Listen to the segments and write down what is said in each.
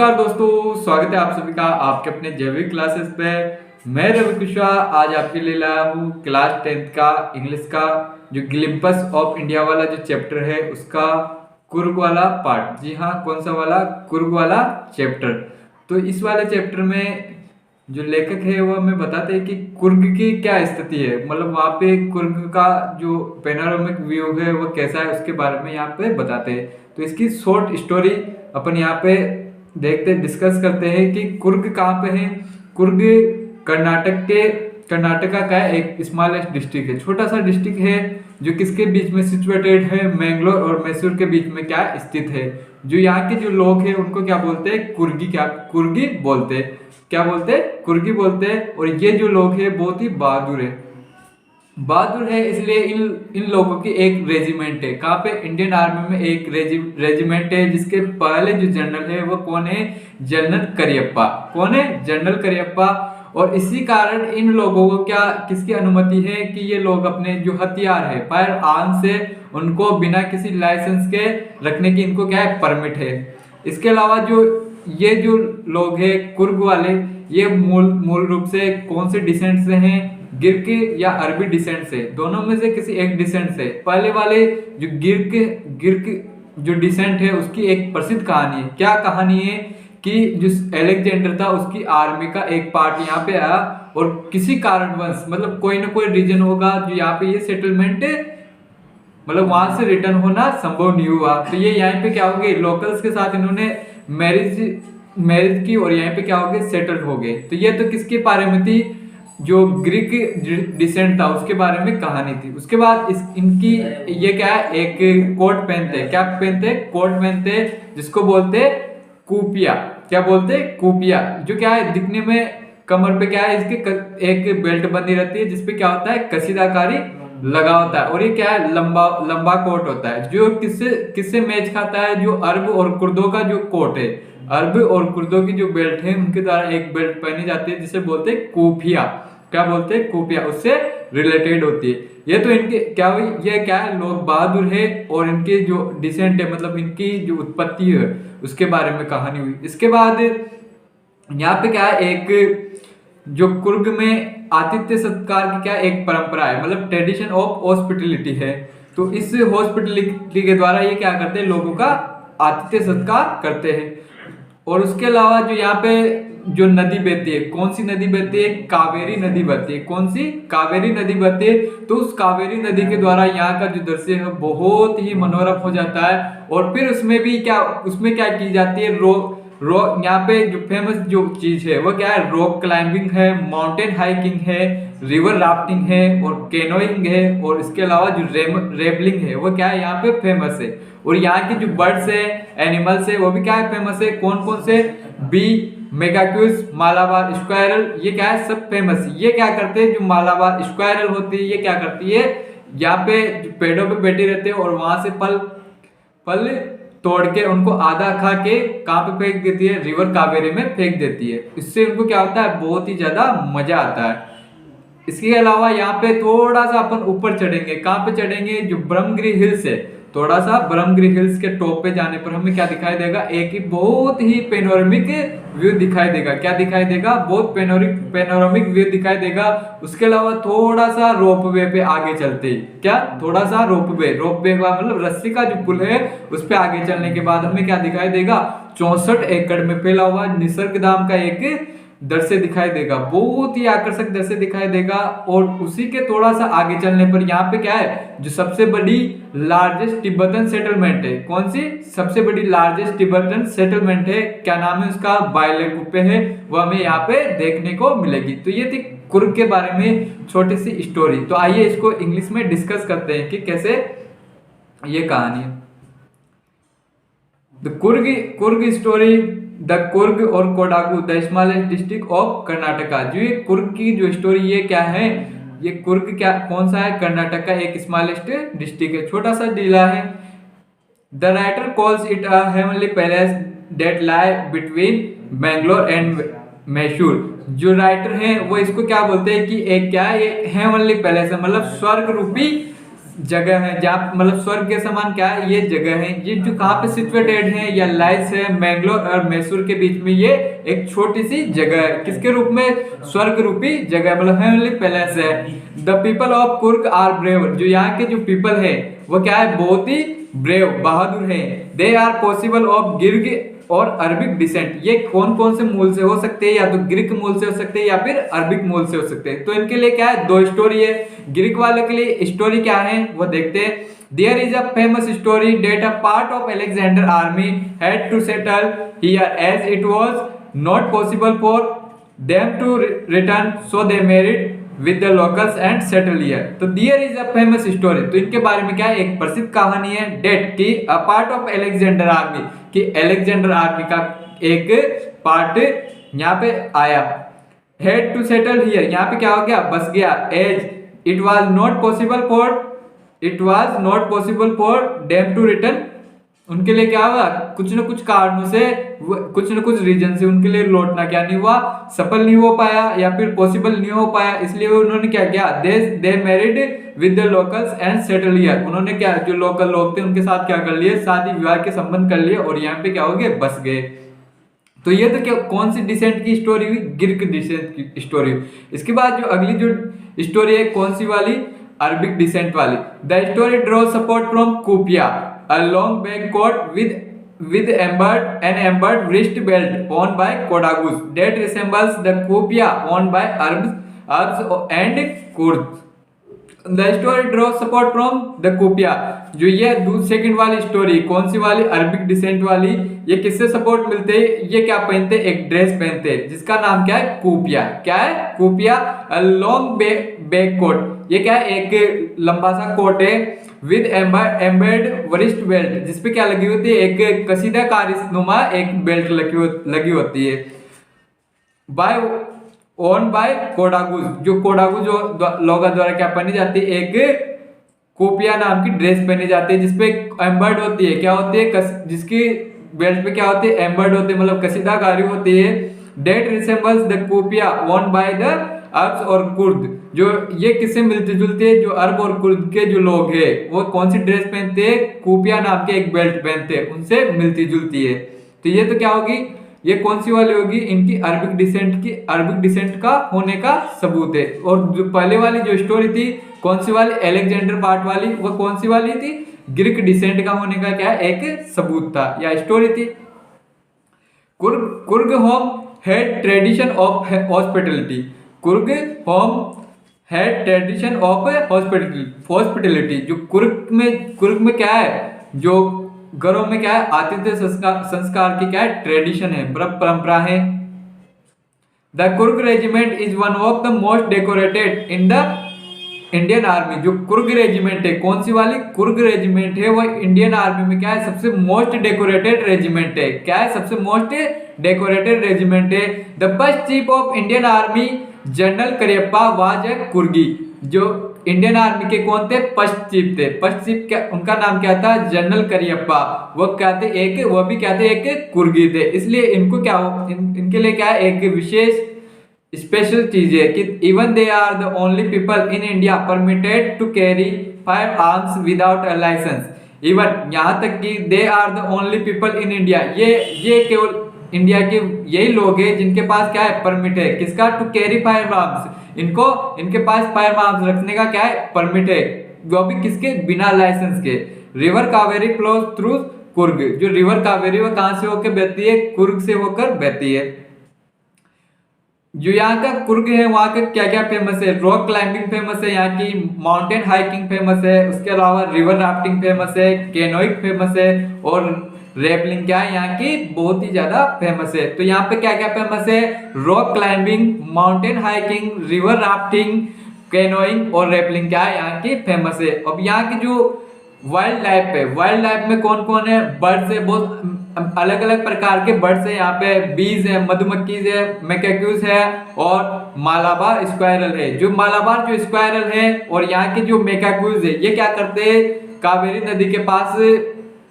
नमस्कार दोस्तों, स्वागत है आप सभी का आपके अपने जैविक क्लासेस पे। मैं रवि कुशवाहा आज आपके लिए लाया हूँ क्लास 10th का इंग्लिश का जो ग्लिम्पस ऑफ इंडिया वाला जो चैप्टर है उसका कुर्ग वाला पार्ट। जी हाँ, कौन सा वाला? कुर्ग वाला चैप्टर। तो इस वाले चैप्टर में जो लेखक है वो हमें बताते हैं कि कुर्ग की क्या स्थिति है, मतलब वहाँ पे कुर्ग का जो पेनोरामिक व्यू है वो कैसा है उसके बारे में यहाँ पे बताते हैं। तो इसकी शॉर्ट स्टोरी अपन यहाँ पे देखते डिस्कस करते हैं कि कुर्ग कहाँ पे है। कुर्ग कर्नाटका का एक स्मॉलेस्ट डिस्ट्रिक्ट है, छोटा सा डिस्ट्रिक्ट है जो किसके बीच में सिचुएटेड है, मैंगलोर और मैसूर के बीच में क्या स्थित है। जो यहाँ के जो लोग हैं उनको क्या बोलते हैं? कुर्गी। क्या कुर्गी बोलते हैं? क्या बोलते हैं? कुर्गी बोलते हैं। और ये जो लोग हैं बहुत ही बहादुर है, बहादुर है इसलिए इन लोगों की एक रेजिमेंट है। कहाँ पे? इंडियन आर्मी में एक रेजिमेंट है जिसके पहले जो जनरल है वो कौन है? जनरल करियप्पा। कौन है? जनरल करियप्पा। और इसी कारण इन लोगों को क्या किसकी अनुमति है कि ये लोग अपने जो हथियार है फायर आर्म से उनको बिना किसी लाइसेंस के रखने की इनको क्या है? परमिट है। इसके अलावा जो ये जो लोग हैं कुर्ग वाले, ये मूल रूप से कौन से डिसेंट से हैं? गिर्क या अरबी डिसेंट से, दोनों में से किसी एक डिसेंट से। पहले वाले जो गिर्क जो डिसेंट है उसकी एक प्रसिद्ध कहानी है। क्या कहानी है? कि जो अलेक्जेंडर था उसकी आर्मी का एक पार्ट यहाँ पे आया और किसी कारणवश, मतलब कोई ना कोई रीजन होगा जो यहाँ पे ये सेटलमेंट मतलब वहां से रिटर्न होना संभव नहीं हुआ। तो ये यहाँ पे क्या हो गए? लोकल्स के साथ इन्होंने मैरिज की और यहाँ पे क्या हो गए? सेटल्ड हो गए। तो ये तो किसके बारे में थी? जो ग्रीक डिसेंट था उसके बारे में कहानी थी। उसके बाद इनकी ये क्या है? एक कोट पहनते। क्या पहनते? कोट पहनते जिसको बोलते कूपिया। क्या बोलते? कूपिया। जो क्या है दिखने में कमर पे क्या है इसके एक बेल्ट बंधी रहती है जिसपे क्या होता है? कसीदाकारी लगा होता है। और ये क्या है? लंबा कोट होता है जो किससे मैच खाता है? जो अरब और कुर्दों का जो कोट है, अरब और कुर्दों की जो बेल्ट है उनके द्वारा एक बेल्ट पहनी जाती है जिसे बोलते हैं कूफिया। क्या बोलते हैं? कूफिया। उससे रिलेटेड होती है। ये तो इनके क्या हुई? ये क्या है? लोग बहादुर है और इनके जो डिसेंट है मतलब इनकी जो उत्पत्ति है उसके बारे में कहानी हुई। इसके बाद यहाँ पे क्या है? एक जो कुर्ग में आतिथ्य सत्कार की क्या एक परंपरा है, मतलब ट्रेडिशन ऑफ हॉस्पिटलिटी है। तो इस हॉस्पिटलिटी के द्वारा ये क्या करते हैं? लोगों का आतिथ्य सत्कार करते हैं। और उसके अलावा जो यहाँ पे जो नदी बहती है, कौन सी नदी बहती है? कावेरी नदी बहती है। कौन सी? कावेरी नदी बहती है। तो उस कावेरी नदी के द्वारा यहाँ का जो दृश्य है बहुत ही मनोरम हो जाता है। और फिर उसमें क्या की जाती है? यहाँ पे जो फेमस जो चीज है वो क्या है? रॉक क्लाइंबिंग है, माउंटेन हाइकिंग है, रिवर राफ्टिंग है और कैनोइंग है। और इसके अलावा जो रेबलिंग है वो क्या है? यहाँ पे फेमस है। और यहाँ की जो बर्ड्स है, एनिमल्स है वो भी क्या है? फेमस है। कौन कौन से? बी, मेगाक्यूज, मालाबार स्क्वायरल, ये क्या है? सब फेमस है। ये क्या करते हैं? जो मालाबार स्क्वायरल होती है ये क्या करती है? यहाँ पे पेड़ों पे बैठी रहते हैं और वहां से फल तोड़ के उनको आधा खा के कहाँ पे फेंक देती है? रिवर कावेरी में फेंक देती है। इससे उनको क्या होता है? बहुत ही ज्यादा मजा आता है। इसके अलावा यहाँ पे थोड़ा सा अपन ऊपर चढ़ेंगे। कहाँ पे चढ़ेंगे? जो ब्रह्मगिरी हिल्स है, थोड़ा सा ब्रह्मगिरी हिल्स के टॉप पे जाने पर हमें क्या दिखाई देगा? एक ही बहुत ही पेनोरामिक व्यू दिखाई देगा। क्या दिखाई देगा? बहुत पेनोरामिक व्यू दिखाई देगा। उसके अलावा थोड़ा सा रोपवे पे आगे चलते ही क्या? थोड़ा सा रोपवे का मतलब रस्सी का जो पुल है उस पे आगे चलने के बाद हमें क्या दिखाई देगा? 64 एकड़ में फैला हुआ निसर्ग धाम का एक दृश्य दिखाई देगा, बहुत ही आकर्षक दृश्य दिखाई देगा। और उसी के थोड़ा सा आगे चलने पर यहाँ पे क्या है? जो सबसे बड़ी लार्जेस्ट तिब्बतन सेटलमेंट है। कौन सी? सबसे बड़ी लार्जेस्ट तिब्बतन सेटलमेंट है। क्या नाम है उसका? बायलेकुप्पे है। वो हमें यहाँ पे देखने को मिलेगी। तो ये थी कुर्ग के बारे में छोटी सी स्टोरी। तो आइए इसको इंग्लिश में डिस्कस करते हैं कि कैसे ये कहानी है। The Coorg story. The Coorg और Kodagu the smallest district of Karnataka. जो ये कुर्ग की जो स्टोरी ये क्या है? ये कुर्ग क्या कौन सा है? कर्नाटक का एक स्मॉलेस्ट डिस्ट्रिक्ट है, छोटा सा जिला है। The writer calls it a heavenly palace that lie between Bangalore and Mysore. जो राइटर है वो इसको क्या बोलते हैं कि एक क्या है? ये हेवनली पैलेस है, मतलब स्वर्ग रूपी जगह है जहाँ मतलब स्वर्ग के समान क्या है ये जगह है, ये जो कहाँ पे सिचुएटेड है या लाइस है मैंगलोर और मैसूर के बीच में, ये एक छोटी सी जगह है किसके रूप में, स्वर्ग रूपी जगह मतलब हेवनली पैलेस है। The people of Coorg are brave, जो यहाँ के जो पीपल है वो क्या है, बहुत ही ब्रेव बहादुर है। दे आर पॉसिबल ऑफ गिर्ग और अरबिक डिसेंट, ये कौन कौन से मूल से हो सकते हैं, या तो ग्रीक मूल से हो सकते हैं या फिर अरबिक मूल से हो सकते हैं। तो इनके लिए क्या है, दो स्टोरी है। ग्रीक वालों के लिए स्टोरी क्या है वो देखते हैं। There is a famous story that a part of Alexander army had to settle here as it was not possible for them to return, so they married with the locals and settle here. तो there is a famous story, तो इनके बारे में क्या है, एक प्रसिद्ध कहानी है। डेट की अ पार्ट ऑफ अलेक्जेंडर आर्मी, कि अलेक्जेंडर आर्मी का एक पार्ट यहाँ पे आया। हेड टू सेटल हियर, यहाँ पे क्या हो गया, बस गया। As it was not possible for them to return, उनके लिए क्या हुआ, कुछ न कुछ कारणों से, कुछ न कुछ रीजन से उनके लिए लौटना क्या नहीं हुआ, सफल नहीं हो पाया या फिर पॉसिबल नहीं हो पाया। इसलिए उन्होंने क्या किया, they married with the locals and settle here, उन्होंने क्या, जो लोकल लोग थे उनके साथ क्या कर लिए, शादी विवाह के संबंध कर लिए और यहाँ पे क्या हो गए, बस गए। तो ये तो क्या, कौन सी डिसेंट की स्टोरी हुई, ग्रीक डिसेंट की स्टोरी। इसके बाद जो अगली जो स्टोरी है कौन सी वाली, अरबिक डिसेंट वाली। The story draw support from Kupya, a long back coat with embedded wrist belt worn by Kodagus that resembles the copia worn by Arabs and Kurds. The story draws support from the copia, जो ये second वाली story, कौन सी वाली, Arabic descent वाली, ये किससे support मिलते हैं, ये क्या पहनते, एक ड्रेस पहनते हैं जिसका नाम क्या है, कूपिया। क्या है, कूपिया। लॉन्ग बैक कोट, ये क्या है, एक लंबा सा कोट है। विद एम्बेड वरिस्ट बेल्ट, जिसपे क्या लगी होती है, एक कसीदाकारी नुमा एक बेल्ट लगी होती है। बाय ओन बाय कोडागुज, जो कोडागुज लोगों द्वारा क्या पहनी जाती है, एक कोपिया नाम की ड्रेस पहनी जाती है जिसपे एम्बर्ड होती है, क्या होती है, जिसकी बेल्ट पे क्या होती है, एम्बर्ड होती है, मतलब कसीदाकारी होती है। That resembles the Kupya worn by the Arabs और कुर्द, जो ये किससे मिलती जुलती है, जो अरब और कुर्द के जो लोग हैं वो कौन सी ड्रेस पहनते हैं, कोपिया नाम के एक बेल्ट पहनते हैं, उनसे मिलती जुलती है। तो ये तो क्या होगी, ये कौन सी वाली होगी, इनकी अरबिक डिसेंट का होने का सबूत है। और जो पहले वाली जो स्टोरी थी कौन सी वाली, अलेक्जेंडर पार्ट वाली, वो कौन सी वाली थी, ग्रीक डिसेंट का होने का क्या एक सबूत था या स्टोरी थी। Coorg home had tradition of hospitality, Coorg home had tradition of hospitality, जो कुर्ग में क्या है, जो घरों में क्या है, आतिथ्य संस्कार की क्या है, ट्रेडिशन है, परंपरा है। The Coorg regiment is one of the most decorated in the Indian army, जो कुर्ग रेजिमेंट है, कौन सी वाली, कुर्ग रेजिमेंट है, वो इंडियन आर्मी में क्या है, सबसे मोस्ट डेकोरेटेड रेजिमेंट है। क्या है, सबसे मोस्ट डेकोरेटेड रेजिमेंट है। The first chief of Indian army general Cariappa was a Coorgi, जो इंडियन आर्मी के कौन थे, फर्स्ट चीफ थे। फर्स्ट चीफ क्या, उनका नाम क्या था, जनरल करियप्पा, वो क्या थे, वो भी क्या थे, एक कुर्गी थे। इसलिए इनको क्या इनके लिए क्या है, एक विशेष स्पेशल चीज है कि even they are the only people in India permitted to carry firearms without a license. Even यहाँ तक कि they are the only people in India, ये केवल इंडिया के यही लोग हैं जिनके पास क्या है, परमिट है, किसका, टू कैरी फायर आर्म्स, इनके पास फायर आर्म्स रखने का क्या है, परमिट है, वो भी किसके, बिना लाइसेंस के। River Kaveri flows through Coorg, जो रिवर कावेरी वो कहां से होकर बहती है, कुर्ग से होकर बहती है। जो यहाँ का कुर्ग है वहाँ का क्या क्या फेमस है, रॉक क्लाइंबिंग फेमस है, यहाँ की माउंटेन हाइकिंग फेमस है, उसके अलावा रिवर राफ्टिंग फेमस है, कैनोइंग फेमस है, और रैपलिंग क्या है यहाँ की बहुत ही ज्यादा फेमस है। तो यहाँ पे क्या क्या फेमस है, rock climbing, mountain hiking, river rafting, canoeing और रैपलिंग क्या है यहाँ की फेमस है। अब यहाँ की जो वाइल्ड लाइफ है, वाइल्ड लाइफ में कौन कौन है, बर्ड्स है, बहुत अलग अलग प्रकार के बर्ड्स है यहाँ पे, बीज है, मधुमक्खीज है, मैकेक्यूज है और मालाबार स्क्वायरल है। जो मालाबार जो स्क्वायरल है और यहाँ के जो मैकेक्यूज है, ये क्या करते हैं, कावेरी नदी के पास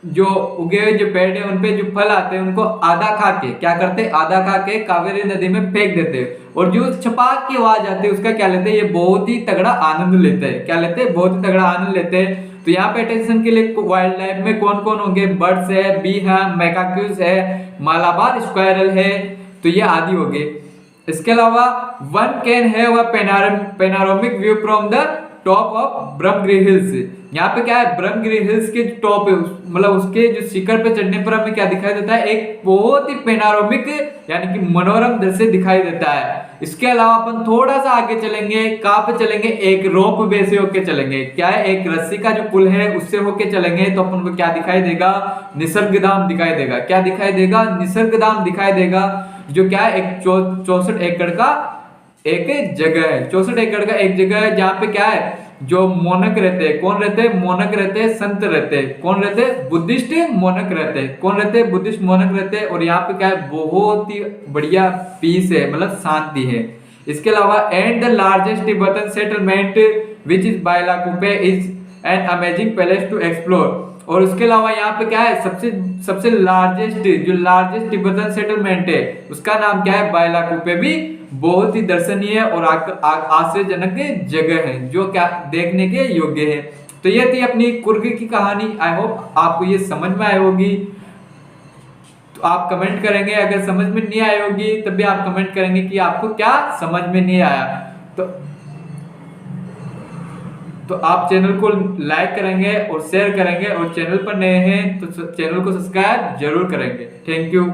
जो उगे हुए जो पेड़ है उनपे जो फल आते हैं उनको आधा खा के क्या करते, आधा खा के कावेरी नदी में फेंक देते हैं, और जो छपाक की आवाज आती है उसका क्या लेते हैं, ये बहुत ही तगड़ा आनंद लेते हैं। क्या लेते हैं, बहुत ही तगड़ा आनंद लेते हैं। तो यहाँ पे अटेंशन के लिए वाइल्ड लाइफ में कौन कौन होंगे, बर्ड्स है, बी है, मैकाक्यूज है, मालाबार स्क्वायरल है, तो ये आदि हो गए। इसके अलावा one can have a panoramic view from the top of Brahmagiri hills. यहाँ पे क्या है, ब्रह्मगिरी हिल्स के टॉप है, मतलब उसके जो शिखर पे चढ़ने पर हमें क्या दिखाई देता है, एक बहुत ही पेनारोमिक यानी कि मनोरम दृश्य दिखाई देता है। इसके अलावा अपन थोड़ा सा आगे चलेंगे, कहाँ पे चलेंगे, एक रोप वे से होके चलेंगे। क्या है, एक रस्सी का जो पुल है उससे होके चलेंगे तो अपन को क्या दिखाई देगा, निसर्ग धाम दिखाई देगा। क्या दिखाई देगा, निसर्ग धाम दिखाई देगा, जो क्या है एक 64 एकड़ का एक जगह है। 64 एकड़ का एक जगह है जहाँ पे क्या है, जो मोनक रहते हैं, कौन रहते हैं, मोनक रहते हैं, संत रहते हैं, कौन रहते हैं, बुद्धिस्ट मोनक रहते हैं, कौन रहते हैं, बुद्धिस्ट मोनक रहते हैं। और यहाँ पे क्या है, बहुत ही बढ़िया पीस है, मतलब शांति है। इसके अलावा and the largest Tibetan settlement which is Bylakuppe is an amazing palace to explore. और उसके अलावा यहाँ पे क्या है, सबसे सबसे लार्जेस्ट तिब्बतन सेटलमेंट है उसका नाम क्या है, बाइलाकुप्पे, भी बहुत ही दर्शनीय और आश्चर्यजनक जगह है, जो क्या देखने के योग्य है। तो ये थी अपनी कुर्ग की कहानी। आई होप आपको ये समझ में आई होगी। तो आप कमेंट करेंगे, अगर समझ में नहीं आई होगी तब भी आप कमेंट करेंगे कि आपको क्या समझ में नहीं आया। तो आप चैनल को लाइक करेंगे और शेयर करेंगे, और चैनल पर नए हैं तो चैनल को सब्सक्राइब जरूर करेंगे। Thank you.